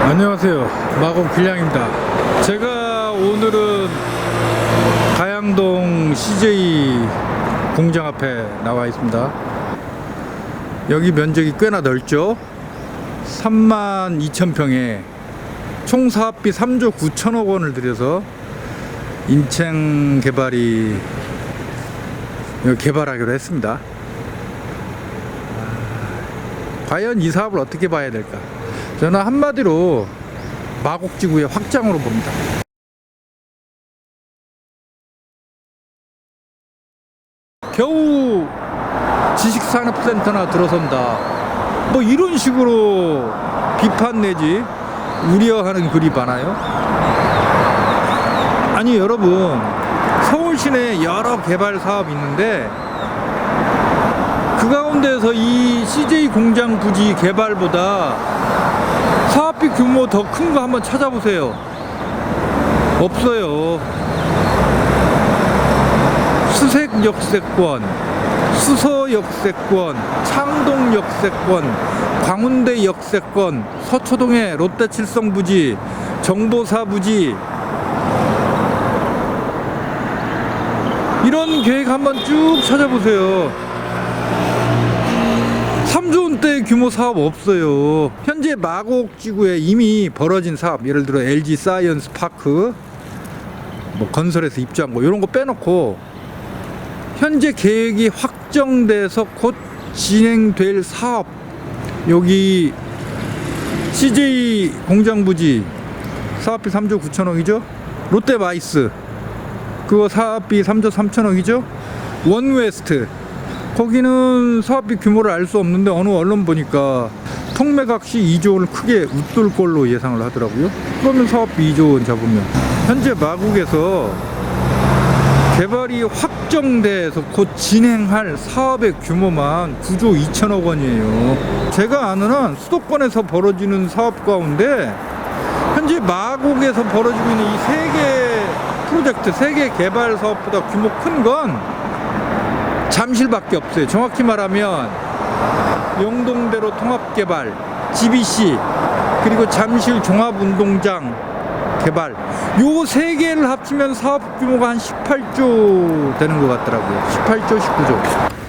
안녕하세요, 마곡 빌량입니다. 제가 오늘은 가양동 CJ 공장 앞에 나와 있습니다. 여기 면적이 꽤나 넓죠. 32,000평에 총 사업비 3조 9천억 원을 들여서 인챈 개발이 개발하기로 했습니다. 과연 이 사업을 어떻게 봐야 될까? 저는 한마디로 마곡지구의 확장으로 봅니다. 겨우 지식산업센터나 들어선다, 뭐 이런 식으로 비판 내지 우려하는 글이 많아요. 아니 여러분, 서울 시내에 여러 개발 사업이 있는데 그 가운데서 이 CJ 공장 부지 개발보다 사업비 규모 더 큰 거 한번 찾아보세요. 없어요. 수색역세권, 수서역세권, 창동역세권, 광운대역세권, 서초동의 롯데칠성부지, 정보사부지, 이런 계획 한번 쭉 찾아보세요. 3조 원대 규모 사업 없어요. 현재 마곡지구에 이미 벌어진 사업, 예를 들어 LG 사이언스 파크 뭐 건설에서 입주한 거 이런 거 빼놓고 현재 계획이 확정돼서 곧 진행될 사업, 여기 CJ 공장부지 사업비 3조 9천억이죠. 롯데마이스 그거 사업비 3조 3천억이죠. 원웨스트 거기는 사업비 규모를 알 수 없는데 어느 언론 보니까 통매각시 2조 원을 크게 웃돌 걸로 예상을 하더라고요. 그러면 사업비 2조 원 잡으면 현재 마곡에서 개발이 확정돼서 곧 진행할 사업의 규모만 9조 2천억 원이에요. 제가 아는 한 수도권에서 벌어지는 사업 가운데 현재 마곡에서 벌어지고 있는 이 3개 프로젝트, 3개 개발 사업보다 규모 큰 건 잠실밖에 없어요. 정확히 말하면 영동대로 통합개발, GBC, 그리고 잠실 종합운동장 개발, 요 3개를 합치면 사업 규모가 한 18조 되는 것 같더라고요. 18조, 19조.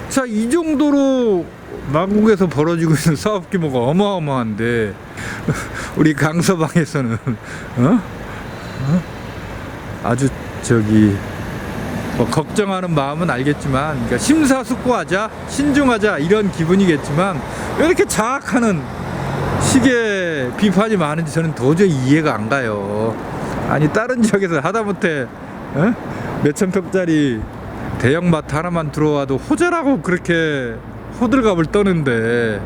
자, 이 정도로 마곡에서 벌어지고 있는 사업 규모가 어마어마한데 우리 강서방에서는 아주 뭐 걱정하는 마음은 알겠지만, 그러니까 심사숙고하자, 신중하자 이런 기분이겠지만 왜 이렇게 자학하는 식의 비판이 많은지 저는 도저히 이해가 안 가요. 아니 다른 지역에서 하다못해 몇천 평짜리 대형마트 하나만 들어와도 호재라고 그렇게 호들갑을 떠는데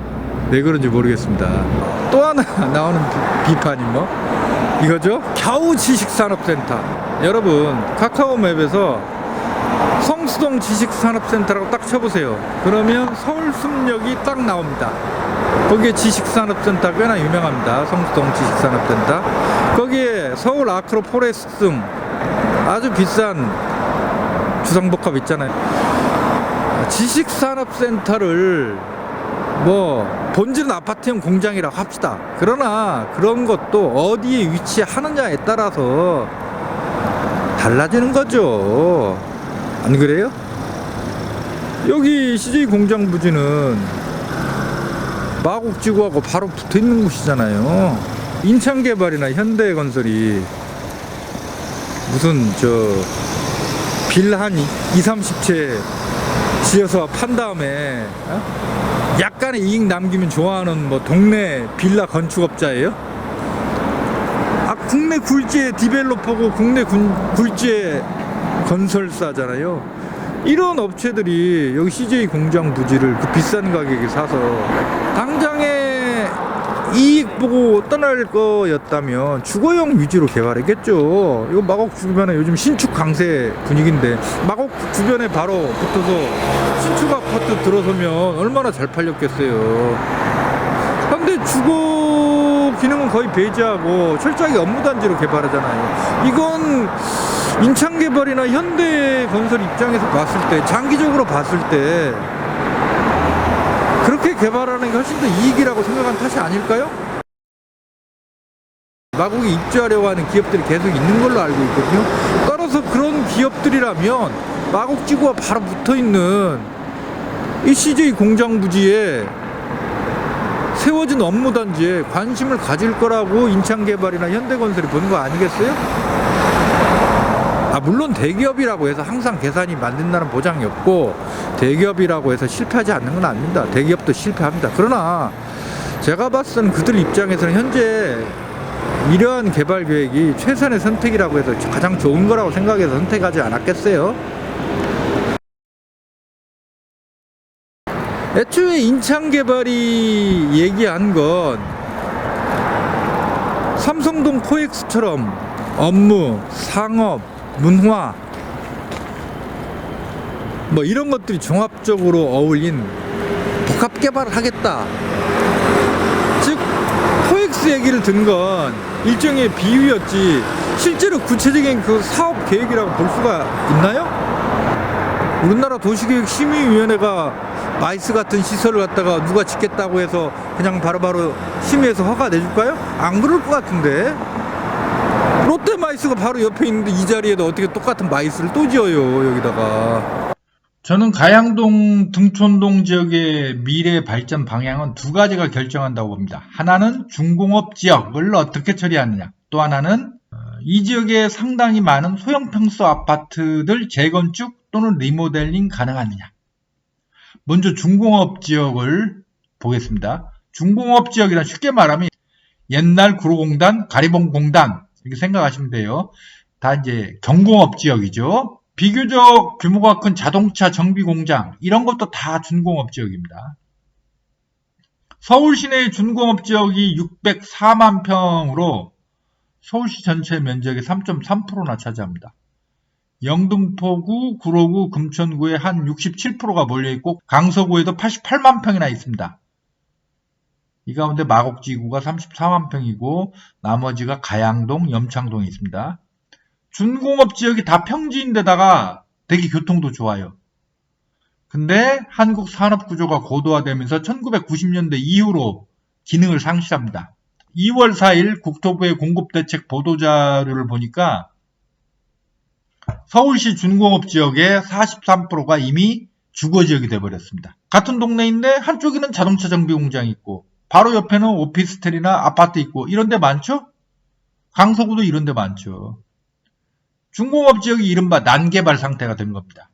왜 그런지 모르겠습니다. 또 하나 나오는 비판이 뭐 이거죠? 겨우 지식산업센터. 여러분 카카오 맵에서 성수동 지식산업센터라고 딱 쳐보세요. 그러면 서울숲역이 딱 나옵니다. 거기에 지식산업센터 꽤나 유명합니다. 성수동 지식산업센터. 거기에 서울 아크로포레스트 등 아주 비싼 주상복합 있잖아요. 지식산업센터를 뭐 본질은 아파트형 공장이라고 합시다. 그러나 그런 것도 어디에 위치하느냐에 따라서 달라지는 거죠. 안 그래요? 여기 CJ 공장 부지는 마곡지구하고 바로 붙어 있는 곳이잖아요. 인천개발이나 현대건설이 무슨 빌라 한 20-30채 지어서 판 다음에 약간의 이익 남기면 좋아하는 뭐 동네 빌라 건축업자예요? 국내 굴지의 디벨로퍼고 국내 굴지의 건설사잖아요. 이런 업체들이 여기 CJ 공장 부지를 그 비싼 가격에 사서 당장에 이익 보고 떠날 거였다면 주거용 위주로 개발했겠죠. 이거 마곡 주변에 요즘 신축 강세 분위기인데 마곡 주변에 바로 붙어서 신축 아파트 들어서면 얼마나 잘 팔렸겠어요. 근데 주거 기능은 거의 배제하고 철저하게 업무단지로 개발하잖아요. 이건 인천개발이나 현대건설 입장에서 봤을 때, 장기적으로 봤을 때 그렇게 개발하는 게 훨씬 더 이익이라고 생각한 탓이 아닐까요? 마곡에 입주하려고 하는 기업들이 계속 있는 걸로 알고 있거든요. 따라서 그런 기업들이라면 마곡지구와 바로 붙어있는 이 CJ 공장 부지에 세워진 업무단지에 관심을 가질 거라고 인창개발이나 현대건설이 보는 거 아니겠어요? 물론 대기업이라고 해서 항상 계산이 맞는다는 보장이 없고, 대기업이라고 해서 실패하지 않는 건 아닙니다. 대기업도 실패합니다. 그러나 제가 봤을 때는 그들 입장에서는 현재 이러한 개발 계획이 최선의 선택이라고 해서 가장 좋은 거라고 생각해서 선택하지 않았겠어요? 애초에 인창개발이 얘기한 건 삼성동 코엑스처럼 업무, 상업, 문화 뭐 이런 것들이 종합적으로 어울린 복합 개발을 하겠다. 즉 코엑스 얘기를 든 건 일종의 비유였지 실제로 구체적인 그 사업 계획이라고 볼 수가 있나요? 우리나라 도시계획심의위원회가 마이스 같은 시설을 갖다가 누가 짓겠다고 해서 그냥 바로바로 심의해서 허가 내줄까요? 안 그럴 것 같은데. 롯데마이스가 바로 옆에 있는데 이 자리에도 어떻게 똑같은 마이스를 또 지어요, 여기다가. 저는 가양동, 등촌동 지역의 미래 발전 방향은 두 가지가 결정한다고 봅니다. 하나는 중공업 지역을 어떻게 처리하느냐, 또 하나는 이 지역에 상당히 많은 소형 평수 아파트들 재건축 또는 리모델링 가능하느냐. 먼저 중공업 지역을 보겠습니다. 중공업 지역이란 쉽게 말하면 옛날 구로공단, 가리봉공단 이렇게 생각하시면 돼요. 다 이제 경공업 지역이죠. 비교적 규모가 큰 자동차 정비 공장 이런 것도 다 준공업 지역입니다. 서울 시내의 준공업 지역이 604만 평으로 서울시 전체 면적의 3.3%나 차지합니다. 영등포구, 구로구, 금천구에 한 67%가 몰려있고 강서구에도 88만 평이나 있습니다. 이 가운데 마곡지구가 34만 평이고 나머지가 가양동, 염창동에 있습니다. 준공업 지역이 다 평지인데다가 되게 교통도 좋아요. 근데 한국 산업 구조가 고도화되면서 1990년대 이후로 기능을 상실합니다. 2월 4일 국토부의 공급대책 보도자료를 보니까 서울시 준공업 지역의 43%가 이미 주거지역이 되어버렸습니다. 같은 동네인데 한쪽에는 자동차 정비 공장이 있고 바로 옆에는 오피스텔이나 아파트 있고 이런 데 많죠? 강서구도 이런 데 많죠. 준공업 지역이 이른바 난개발 상태가 된 겁니다.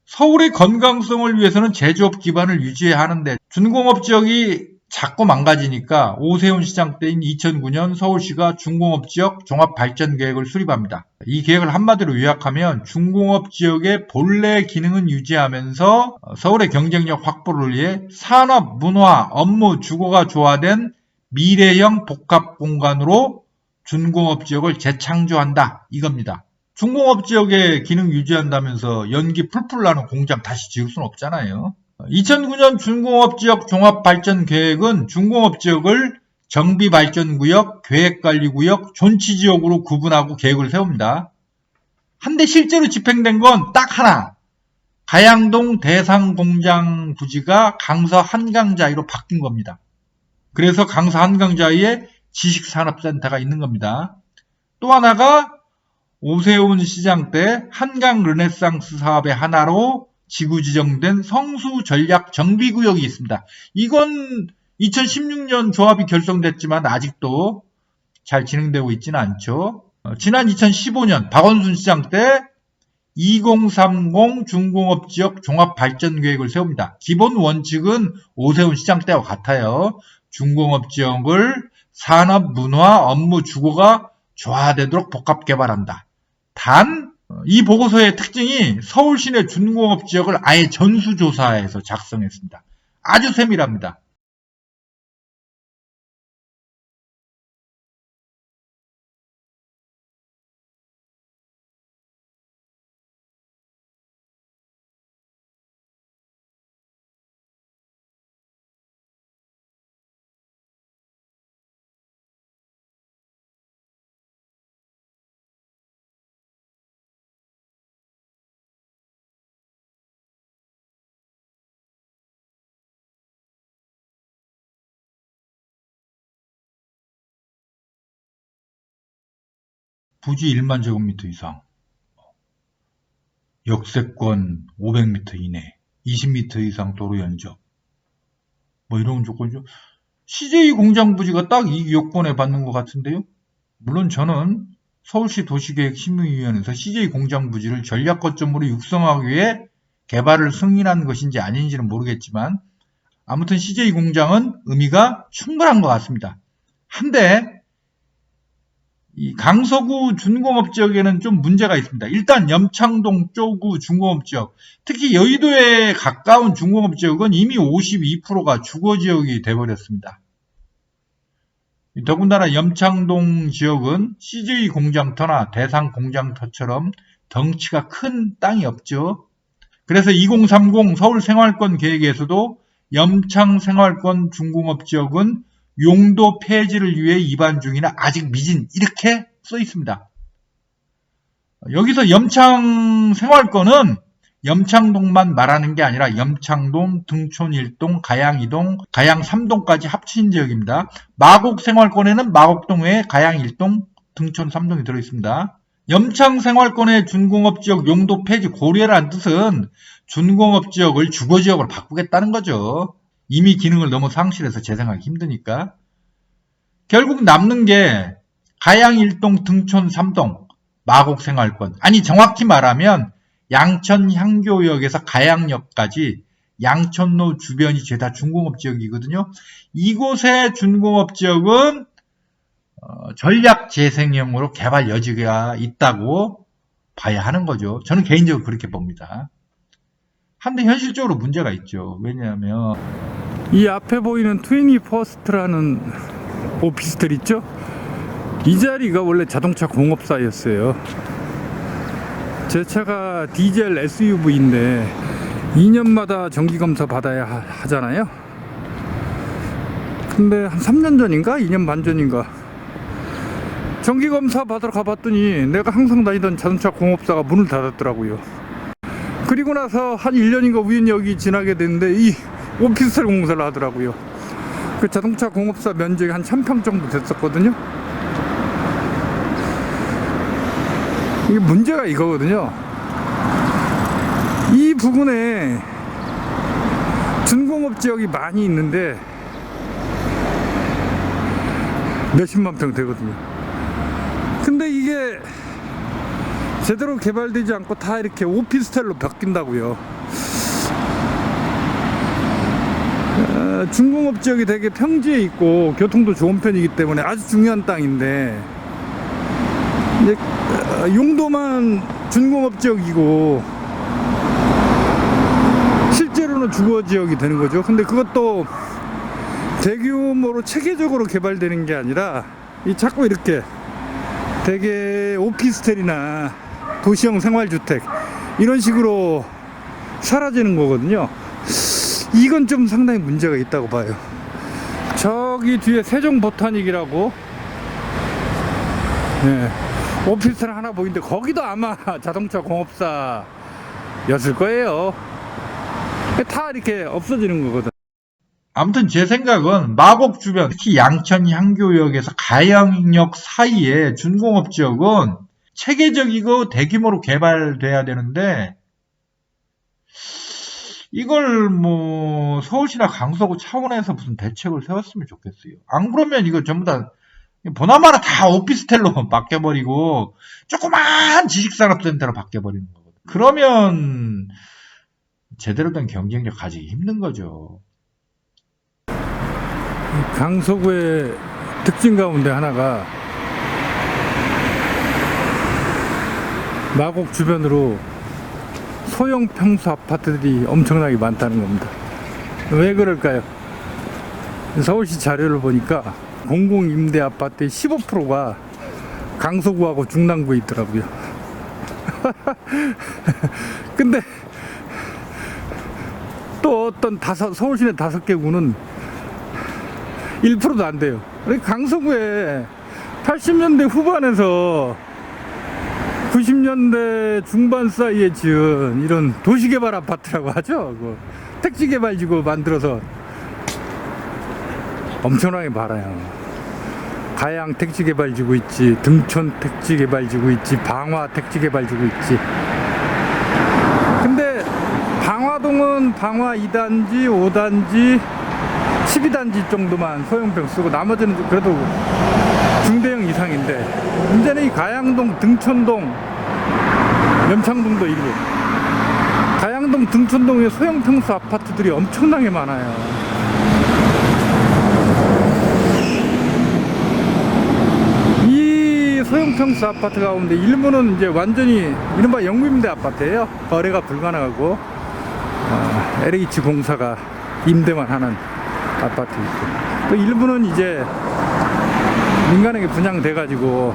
서울의 건강성을 위해서는 제조업 기반을 유지해야 하는데 준공업 지역이 자꾸 망가지니까 오세훈 시장 때인 2009년 서울시가 준공업지역 종합발전계획을 수립합니다. 이 계획을 한마디로 요약하면 준공업 지역의 본래 기능은 유지하면서 서울의 경쟁력 확보를 위해 산업, 문화, 업무, 주거가 조화된 미래형 복합공간으로 준공업 지역을 재창조한다 이겁니다. 준공업 지역의 기능 유지한다면서 연기 풀풀 나는 공장 다시 지을 수는 없잖아요. 2009년 준공업지역 종합발전계획은 준공업지역을 정비발전구역, 계획관리구역, 존치지역으로 구분하고 계획을 세웁니다. 한데 실제로 집행된 건 딱 하나. 가양동 대상공장 부지가 강서 한강자이로 바뀐 겁니다. 그래서 강서 한강자이에 지식산업센터가 있는 겁니다. 또 하나가 오세훈 시장 때 한강 르네상스 사업의 하나로 지구 지정된 성수 전략 정비구역이 있습니다. 이건 2016년 조합이 결성됐지만 아직도 잘 진행되고 있지는 않죠. 지난 2015년 박원순 시장 때 2030 준공업지역 종합발전계획을 세웁니다. 기본 원칙은 오세훈 시장 때와 같아요. 준공업지역을 산업, 문화, 업무, 주거가 조화되도록 복합개발한다. 단 이 보고서의 특징이 서울 시내 준공업 지역을 아예 전수조사해서 작성했습니다. 아주 세밀합니다. 부지 1만 제곱미터 이상, 역세권 500m 이내, 20m 이상 도로 연접, 뭐 이런 조건이죠. CJ 공장 부지가 딱 이 요건에 받는 것 같은데요. 물론 저는 서울시 도시계획심의위원회에서 CJ 공장 부지를 전략 거점으로 육성하기 위해 개발을 승인한 것인지 아닌지는 모르겠지만 아무튼 CJ 공장은 의미가 충분한 것 같습니다. 한데 이 강서구 준공업 지역에는 좀 문제가 있습니다. 일단 염창동 쪼구 준공업 지역, 특히 여의도에 가까운 준공업 지역은 이미 52%가 주거지역이 돼버렸습니다. 더군다나 염창동 지역은 CJ 공장터나 대상 공장터처럼 덩치가 큰 땅이 없죠. 그래서 2030 서울생활권 계획에서도 염창생활권 준공업 지역은 용도 폐지를 위해 입안 중이나 아직 미진 이렇게 써 있습니다. 여기서 염창생활권은 염창동만 말하는 게 아니라 염창동, 등촌 1동, 가양 2동, 가양 3동까지 합친 지역입니다. 마곡생활권에는 마곡동 외에 가양 1동, 등촌 3동이 들어있습니다. 염창생활권의 준공업지역 용도 폐지 고려라는 뜻은 준공업지역을 주거지역으로 바꾸겠다는 거죠. 이미 기능을 너무 상실해서 재생하기 힘드니까. 결국 남는 게 가양 1동, 등촌 3동, 마곡생활권. 아니 정확히 말하면 양천 향교역에서 가양역까지 양천로 주변이 죄다 준공업지역이거든요. 이곳의 준공업지역은 전략 재생형으로 개발 여지가 있다고 봐야 하는 거죠. 저는 개인적으로 그렇게 봅니다. 한데 현실적으로 문제가 있죠. 왜냐하면 이 앞에 보이는 트윈이 퍼스트라는 오피스텔 있죠? 이 자리가 원래 자동차 공업사였어요. 제 차가 디젤 SUV인데 2년마다 정기검사 받아야 하잖아요. 근데 한 3년 전인가? 2년 반 전인가? 정기검사 받으러 가봤더니 내가 항상 다니던 자동차 공업사가 문을 닫았더라고요. 그리고 나서 한 1년인가 우연히 여기 지나게 됐는데 이 오피스텔 공사를 하더라고요. 그 자동차 공업사 면적이 한 1000평 정도 됐었거든요. 이게 문제가 이거거든요. 이 부근에 준공업 지역이 많이 있는데 몇십만 평 되거든요. 근데 이게 제대로 개발되지 않고 다 이렇게 오피스텔로 바뀐다고요. 준공업 지역이 되게 평지에 있고 교통도 좋은 편이기 때문에 아주 중요한 땅인데 이제 용도만 준공업 지역이고 실제로는 주거 지역이 되는 거죠. 근데 그것도 대규모로 체계적으로 개발되는 게 아니라 이 자꾸 이렇게 되게 오피스텔이나 도시형 생활주택 이런 식으로 사라지는 거거든요. 이건 좀 상당히 문제가 있다고 봐요. 저기 뒤에 세종보타닉이라고 오피스텔 하나 보이는데 거기도 아마 자동차 공업사였을 거예요. 다 이렇게 없어지는 거거든. 아무튼 제 생각은 마곡 주변, 특히 양천 향교역에서 가양역 사이에 준공업 지역은 체계적이고 대규모로 개발돼야 되는데 이걸 뭐 서울시나 강서구 차원에서 무슨 대책을 세웠으면 좋겠어요. 안 그러면 이거 전부 다 보나마나 다 오피스텔로 바뀌어버리고 조그만 지식산업센터로 바뀌어버리는 거거든요. 그러면 제대로 된 경쟁력 가지기 힘든 거죠. 강서구의 특징 가운데 하나가 마곡 주변으로 소형 평수 아파트들이 엄청나게 많다는 겁니다. 왜 그럴까요? 서울시 자료를 보니까 공공임대 아파트의 15%가 강서구하고 중랑구에 있더라고요. 근데 또 어떤 서울 시내 5개 구는 1%도 안 돼요. 강서구에 80년대 후반에서 90년대 중반 사이에 지은 이런 도시개발 아파트라고 하죠. 택지개발지구 만들어서 엄청나게 많아요. 가양 택지개발지구 있지, 등촌 택지개발지구 있지, 방화 택지개발지구 있지. 근데 방화동은 방화 2단지, 5단지, 12단지 정도만 소형평 쓰고 나머지는 그래도 중대형 이상인데, 문제는 이 가양동, 등촌동, 염창동도 일부, 가양동, 등촌동에 소형평수 아파트들이 엄청나게 많아요. 이 소형평수 아파트 가운데 일부는 이제 완전히 이른바 영구임대 아파트예요. 거래가 불가능하고 LH공사가 임대만 하는 아파트 있고, 또 일부는 이제 민간에게 분양돼 가지고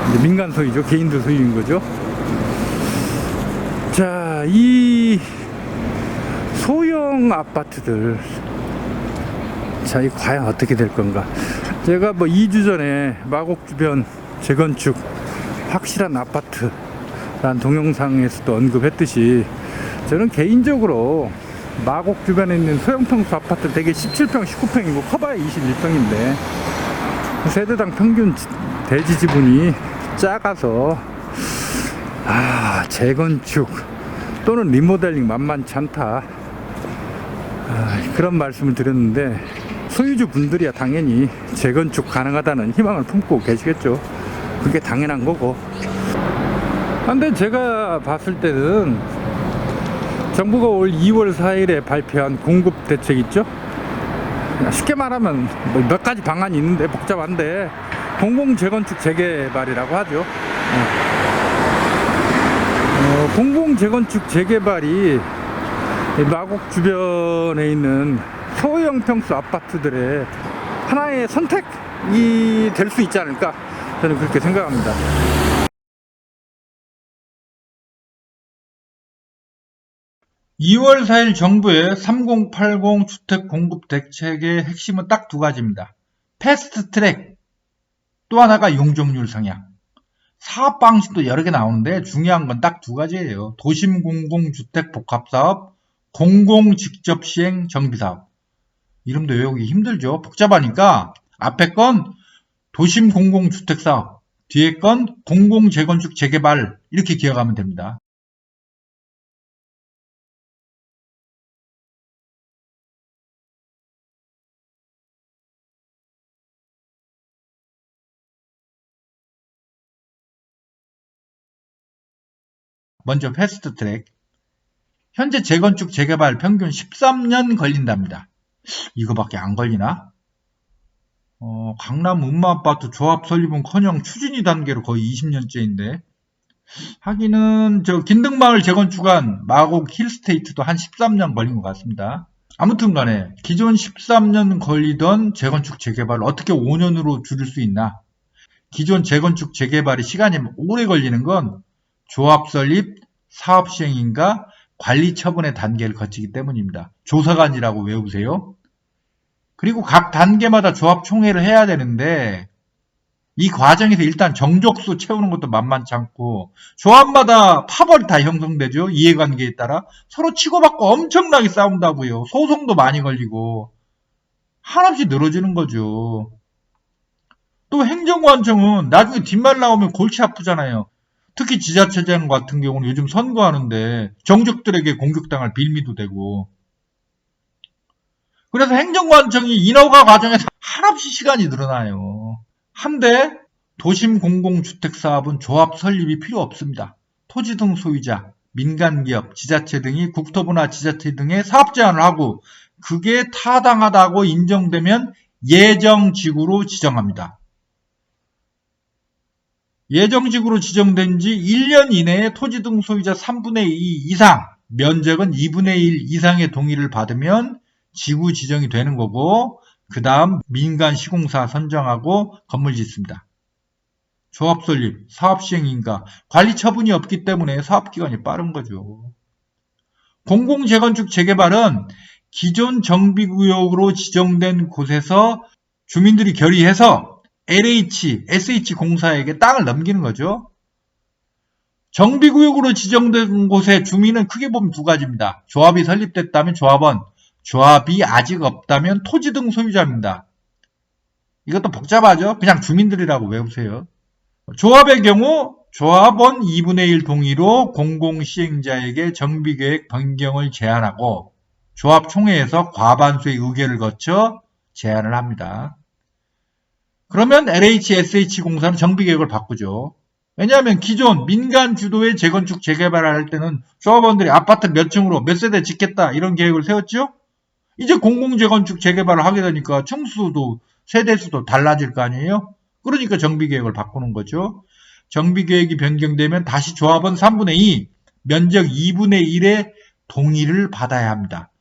이제 민간 소유죠. 개인들 소유인 거죠. 자, 이 소형 아파트들, 자, 이 과연 어떻게 될 건가? 제가 뭐 2주 전에 마곡 주변 재건축 확실한 아파트라는 동영상에서도 언급했듯이, 저는 개인적으로 마곡 주변에 있는 소형평수 아파트 대개 17평, 19평이고 커봐야 21평인데 세대당 평균 대지 지분이 작아서 재건축 또는 리모델링 만만치 않다, 그런 말씀을 드렸는데, 소유주 분들이야 당연히 재건축 가능하다는 희망을 품고 계시겠죠. 그게 당연한 거고. 근데 제가 봤을 때는 정부가 올 2월 4일에 발표한 공급 대책 있죠? 쉽게 말하면 뭐 몇 가지 방안이 있는데 복잡한데, 공공재건축 재개발이라고 하죠. 공공재건축 재개발이 마곡 주변에 있는 소형 평수 아파트들의 하나의 선택이 될 수 있지 않을까, 저는 그렇게 생각합니다. (2월 4일) 정부의 3080 주택 공급 대책의 핵심은 딱 두 가지입니다. 패스트 트랙, 또 하나가 용적률 상향. 사업 방식도 여러 개 나오는데 중요한 건 딱 두 가지예요. 도심 공공주택 복합사업, 공공 직접 시행 정비사업. 이름도 외우기 힘들죠. 복잡하니까 앞에 건 도심 공공주택사업, 뒤에 건 공공재건축 재개발, 이렇게 기억하면 됩니다. 먼저 패스트 트랙. 현재 재건축 재개발 평균 13년 걸린답니다. 이거밖에 안 걸리나? 강남 음마아파트 조합 설립은커녕 추진위 단계로 거의 20년째인데, 하기는 저 긴등마을 재건축한 마곡 힐스테이트도 한 13년 걸린 것 같습니다. 아무튼 간에 기존 13년 걸리던 재건축 재개발을 어떻게 5년으로 줄일 수 있나? 기존 재건축 재개발이 시간이 오래 걸리는 건 조합 설립, 사업 시행인가 관리 처분의 단계를 거치기 때문입니다. 조사관이라고 외우세요. 그리고 각 단계마다 조합 총회를 해야 되는데, 이 과정에서 일단 정족수 채우는 것도 만만치 않고, 조합마다 파벌이 다 형성되죠. 이해관계에 따라 서로 치고받고 엄청나게 싸운다고요. 소송도 많이 걸리고 한없이 늘어지는 거죠. 또 행정관청은 나중에 뒷말 나오면 골치 아프잖아요. 특히 지자체장 같은 경우는 요즘 선거하는데 정족들에게 공격당할 빌미도 되고, 그래서 행정관청이 인허가 과정에서 한없이 시간이 늘어나요. 한데 도심 공공주택사업은 조합 설립이 필요 없습니다. 토지 등 소유자, 민간기업, 지자체 등이 국토부나 지자체 등에 사업 제안을 하고, 그게 타당하다고 인정되면 예정지구로 지정합니다. 예정지구로 지정된 지 1년 이내에 토지 등 소유자 3분의 2 이상, 면적은 2분의 1 이상의 동의를 받으면 지구 지정이 되는 거고, 그 다음 민간 시공사 선정하고 건물 짓습니다. 조합 설립, 사업 시행인가, 관리 처분이 없기 때문에 사업 기간이 빠른 거죠. 공공재건축 재개발은 기존 정비구역으로 지정된 곳에서 주민들이 결의해서 LH, SH공사에게 땅을 넘기는 거죠. 정비구역으로 지정된 곳의 주민은 크게 보면 두 가지입니다. 조합이 설립됐다면 조합원, 조합이 아직 없다면 토지 등 소유자입니다. 이것도 복잡하죠? 그냥 주민들이라고 외우세요. 조합의 경우 조합원 2분의 1 동의로 공공시행자에게 정비계획 변경을 제안하고 조합총회에서 과반수의 의결을 거쳐 제안을 합니다. 그러면 LHSH공사는 정비계획을 바꾸죠. 왜냐하면 기존 민간 주도의 재건축 재개발을 할 때는 조합원들이 아파트 몇 층으로 몇 세대 짓겠다 이런 계획을 세웠죠. 이제 공공재건축 재개발을 하게 되니까 층수도 세대수도 달라질 거 아니에요. 그러니까 정비계획을 바꾸는 거죠. 정비계획이 변경되면 다시 조합원 3분의 2, 면적 2분의 1의 동의를 받아야 합니다.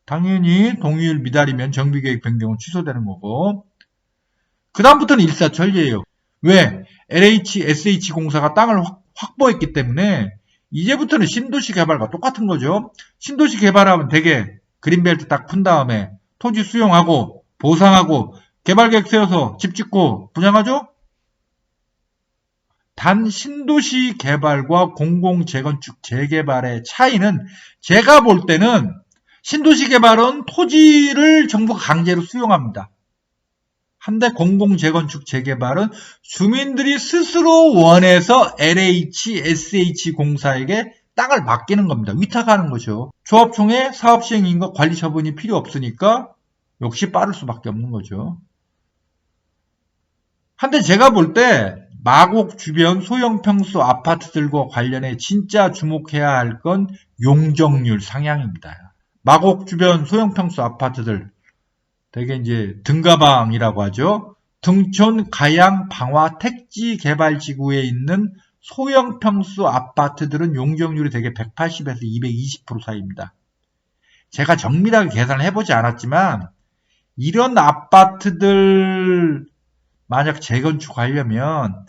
당연히 동의를 미달이면 정비계획 변경은 취소되는 거고, 그 다음부터는 일사천리예요. 왜? LHSH공사가 땅을 확보했기 때문에 이제부터는 신도시 개발과 똑같은 거죠. 신도시 개발하면 되게 그린벨트 딱 푼 다음에 토지 수용하고 보상하고 개발계획 세워서 집 짓고 분양하죠? 단 신도시 개발과 공공재건축 재개발의 차이는 제가 볼 때는 신도시 개발은 토지를 정부가 강제로 수용합니다. 한데 공공재건축 재개발은 주민들이 스스로 원해서 LHSH공사에게 땅을 맡기는 겁니다. 위탁하는 거죠. 조합총회 사업시행인가 관리처분이 필요 없으니까 역시 빠를 수밖에 없는 거죠. 한데 제가 볼 때 마곡 주변 소형 평수 아파트들과 관련해 진짜 주목해야 할 건 용적률 상향입니다. 마곡 주변 소형 평수 아파트들 되게 이제 등가방이라고 하죠. 등촌, 가양, 방화, 택지 개발 지구에 있는 소형 평수 아파트들은 용적률이 되게 180에서 220% 사이입니다. 제가 정밀하게 계산을 해보지 않았지만 이런 아파트들 만약 재건축하려면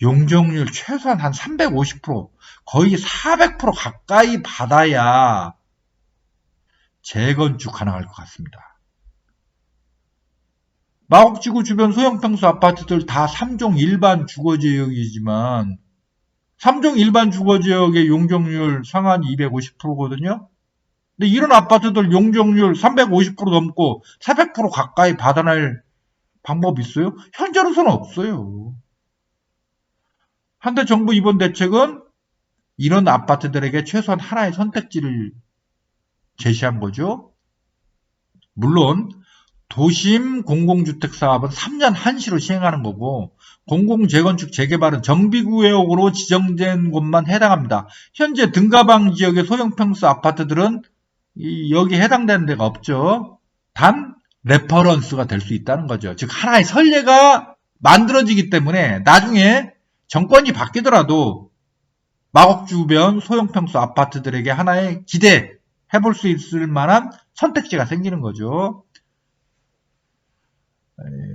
용적률 최소한 한 350%, 거의 400% 가까이 받아야 재건축 가능할 것 같습니다. 마곡지구 주변 소형평수 아파트들 다 3종 일반 주거지역이지만 3종 일반 주거지역의 용적률 상한이 250%거든요. 근데 이런 아파트들 용적률 350% 넘고 400% 가까이 받아낼 방법이 있어요? 현재로서는 없어요. 한데 정부 이번 대책은 이런 아파트들에게 최소한 하나의 선택지를 제시한 거죠. 물론 도심 공공주택 사업은 3년 한시로 시행하는 거고 공공재건축 재개발은 정비구역으로 지정된 곳만 해당합니다. 현재 등가방 지역의 소형평수 아파트들은 여기 해당되는 데가 없죠. 단 레퍼런스가 될 수 있다는 거죠. 즉 하나의 선례가 만들어지기 때문에 나중에 정권이 바뀌더라도 마곡 주변 소형평수 아파트들에게 하나의 기대해볼 수 있을 만한 선택지가 생기는 거죠.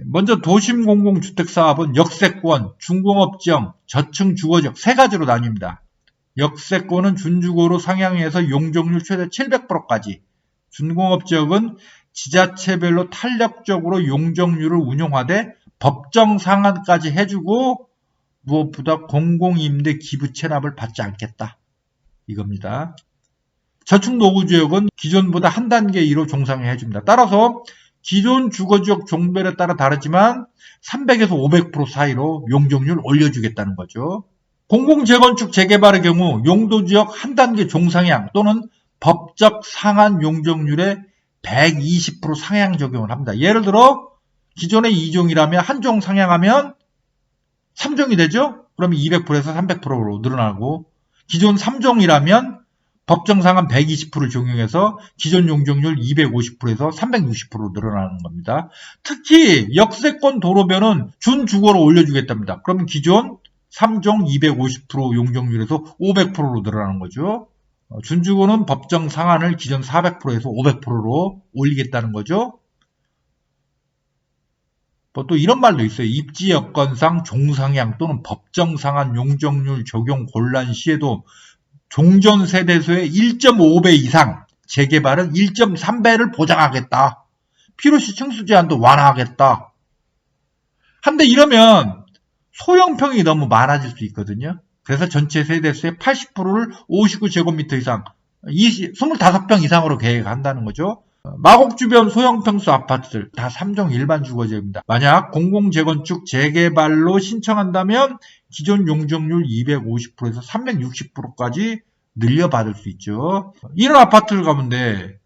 먼저 도심 공공주택 사업은 역세권, 중공업지역, 저층 주거지역 세 가지로 나뉩니다. 역세권은 준주거로 상향해서 용적률 최대 700%까지, 준공업지역은 지자체별로 탄력적으로 용적률을 운용하되 법정 상한까지 해주고 무엇보다 공공임대 기부 체납을 받지 않겠다. 이겁니다. 저층 노후지역은 기존보다 한 단계 1로 종상해 해줍니다. 따라서 기존 주거지역 종별에 따라 다르지만 300에서 500% 사이로 용적률 올려주겠다는 거죠. 공공재건축 재개발의 경우 용도지역 한 단계 종상향 또는 법적 상한 용적률에 120% 상향 적용을 합니다. 예를 들어 기존의 2종이라면 한 종 상향하면 3종이 되죠? 그러면 200%에서 300%로 늘어나고 기존 3종이라면 법정 상한 120%를 적용해서 기존 용적률 250%에서 360%로 늘어나는 겁니다. 특히 역세권 도로변은 준주거로 올려주겠답니다. 그러면 기존 3종 250% 용적률에서 500%로 늘어나는 거죠. 준주거는 법정 상한을 기존 400%에서 500%로 올리겠다는 거죠. 또 이런 말도 있어요. 입지 여건상 종상향 또는 법정 상한 용적률 적용 곤란 시에도 종전 세대수의 1.5배 이상, 재개발은 1.3배를 보장하겠다. 필요시 층수 제한도 완화하겠다. 한데 이러면 소형평이 너무 많아질 수 있거든요. 그래서 전체 세대수의 80%를 59제곱미터 이상, 25평 이상으로 계획한다는 거죠. 마곡 주변 소형 평수 아파트들 다 3종 일반 주거지역입니다. 만약 공공재건축 재개발로 신청한다면 기존 용적률 250%에서 360%까지 늘려받을 수 있죠. 이런 아파트를 가본데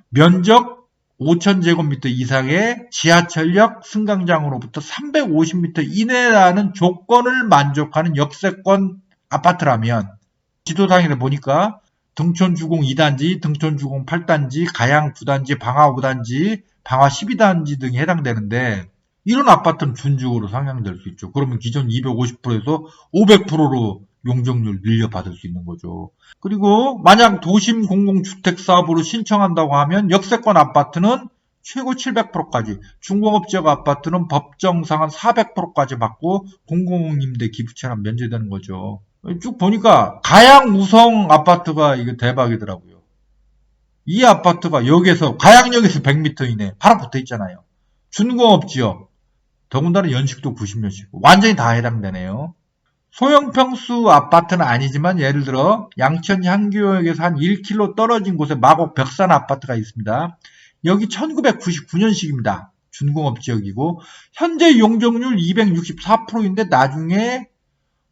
면적 5,000제곱미터 이상의 지하철역 승강장으로부터 350m 이내라는 조건을 만족하는 역세권 아파트라면 지도상에서 보니까 등촌주공 2단지, 등촌주공 8단지, 가양 9단지, 방화 5단지, 방화 12단지 등이 해당되는데 이런 아파트는 준주거로 상향될 수 있죠. 그러면 기존 250%에서 500%로 용적률 늘려받을 수 있는 거죠. 그리고 만약 도심 공공주택 사업으로 신청한다고 하면 역세권 아파트는 최고 700%까지, 중공업지역 아파트는 법정상한 400%까지 받고 공공임대 기부채납 면제되는 거죠. 쭉 보니까 가양 우성 아파트가 이게 대박이더라고요. 이 아파트가 여기에서 가양역에서 100m 이내 바로 붙어 있잖아요. 준공업지역, 더군다나 연식도 90년씩 완전히 다 해당되네요. 소형 평수 아파트는 아니지만 예를 들어 양천 향교역에서 한 1km 떨어진 곳에 마곡 벽산 아파트가 있습니다. 여기 1999년식입니다. 준공업지역이고 현재 용적률 264%인데 나중에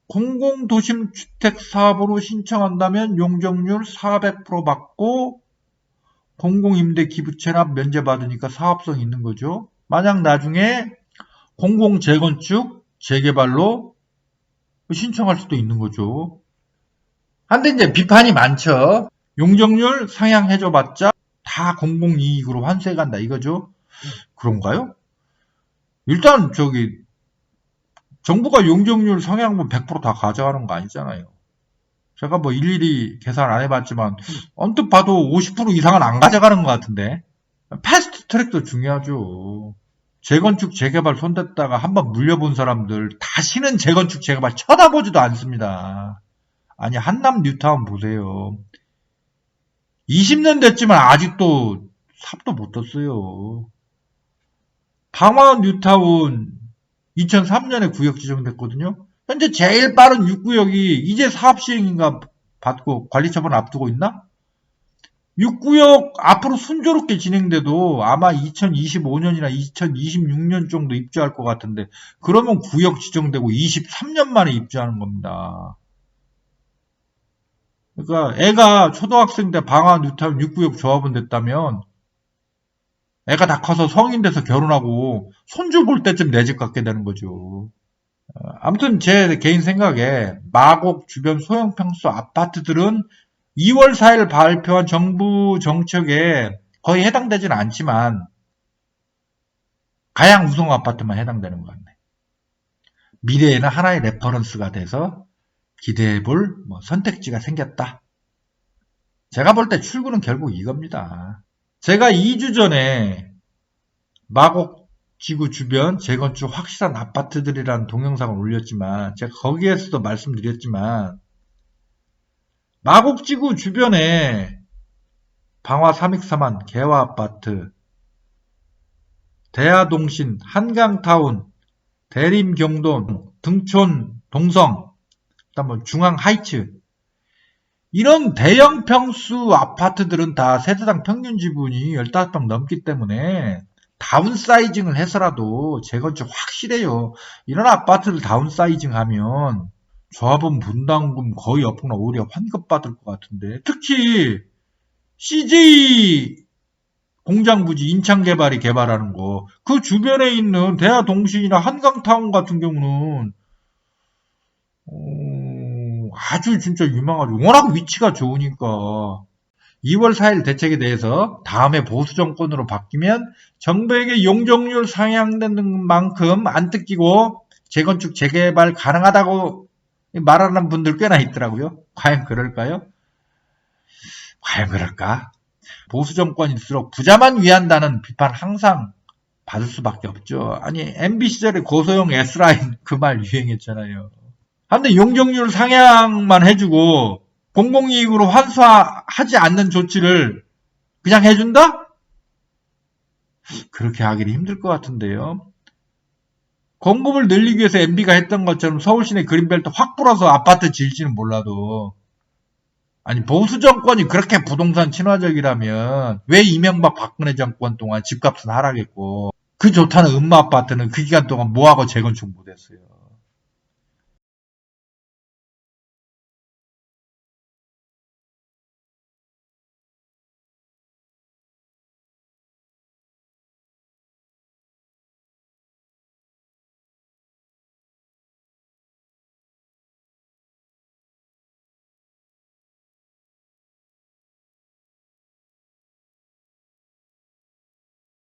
공공도심주택사업으로 신청한다면 용적률 400% 받고 공공임대 기부채납 면제받으니까 사업성이 있는 거죠. 만약 나중에 공공재건축, 재개발로 신청할 수도 있는 거죠. 한데 이제 비판이 많죠. 용적률 상향해줘봤자 다 공공이익으로 환수해간다 이거죠. 그런가요? 일단 정부가 용적률 상향분 100% 다 가져가는 거 아니잖아요. 제가 뭐 일일이 계산 안 해봤지만 언뜻 봐도 50% 이상은 안 가져가는 것 같은데. 패스트 트랙도 중요하죠. 재건축 재개발 손댔다가 한번 물려본 사람들 다시는 재건축 재개발 쳐다보지도 않습니다. 아니 한남 뉴타운 보세요. 20년 됐지만 아직도 삽도 못 떴어요. 방화 뉴타운 2003년에 구역 지정됐거든요. 현재 제일 빠른 6구역이 이제 사업 시행인가 받고 관리 처분 앞두고 있나? 6구역 앞으로 순조롭게 진행돼도 아마 2025년이나 2026년 정도 입주할 것 같은데 그러면 구역 지정되고 23년 만에 입주하는 겁니다. 그러니까 애가 초등학생 때 방화 뉴타운 6구역 조합원 됐다면 애가 다 커서 성인 돼서 결혼하고 손주 볼 때쯤 내 집 갖게 되는 거죠. 아무튼 제 개인 생각에 마곡 주변 소형 평수 아파트들은 2월 4일 발표한 정부 정책에 거의 해당되지는 않지만 가양 우성 아파트만 해당되는 것 같네. 미래에는 하나의 레퍼런스가 돼서 기대해볼 선택지가 생겼다. 제가 볼 때 출구는 결국 이겁니다. 제가 2주 전에 마곡 지구 주변 재건축 확실한 아파트들이라는 동영상을 올렸지만 제가 거기에서도 말씀드렸지만 마곡지구 주변에 방화 3익3한 개화아파트, 대하동신, 한강타운, 대림경돈, 등촌, 동성, 그다음 중앙하이츠 이런 대형 평수 아파트들은 다 세대당 평균 지분이 15평 넘기 때문에 다운사이징을 해서라도 재건축 확실해요. 이런 아파트를 다운사이징하면 조합원 분담금 거의 없거나 오히려 환급받을 것 같은데 특히 CJ 공장부지 인창개발이 개발하는 거 그 주변에 있는 대하동신이나 한강타운 같은 경우는 아주 진짜 유망하죠. 워낙 위치가 좋으니까 2월 4일 대책에 대해서 다음에 보수 정권으로 바뀌면 정부에게 용적률 상향되는 만큼 안 뜯기고 재건축 재개발 가능하다고 말하는 분들 꽤나 있더라고요. 과연 그럴까요? 과연 그럴까? 보수 정권일수록 부자만 위한다는 비판 항상 받을 수밖에 없죠. 아니 MB 시절에 고소형 S라인 그 말 유행했잖아요. 근데 용적률 상향만 해주고 공공이익으로 환수하지 않는 조치를 그냥 해준다? 그렇게 하기는 힘들 것 같은데요. 공급을 늘리기 위해서 MB가 했던 것처럼 서울 시내 그린벨트 확 불어서 아파트 지을지는 몰라도 아니 보수 정권이 그렇게 부동산 친화적이라면 왜 이명박 박근혜 정권 동안 집값은 하락했고 그 좋다는 음마 아파트는 그 기간 동안 뭐하고 재건축 못했어요.